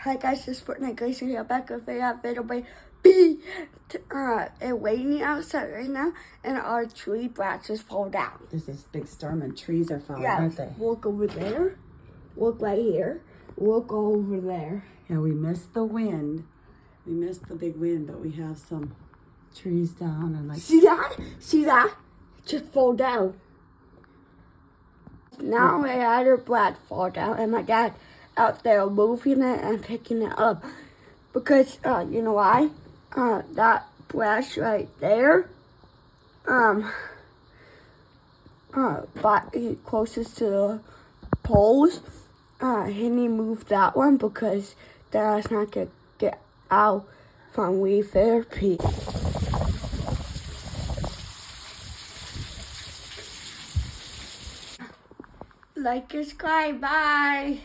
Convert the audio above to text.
Hi guys, this is Fortnite Glacier here back with a video by B. It's raining outside right now, and our tree branches fall down. There's this big storm and trees are falling, Yeah, aren't they? look over there. Look right here. Look over there. Yeah, we missed the wind. We missed the big wind, but we have some trees down and like. See that? See that? Just fall down. Now my other branch fall down, and my dad out there moving it and picking it up because you know why? That branch right there, but closest to the poles, he moved that one because that's not gonna get out from weed therapy. Like, subscribe, bye.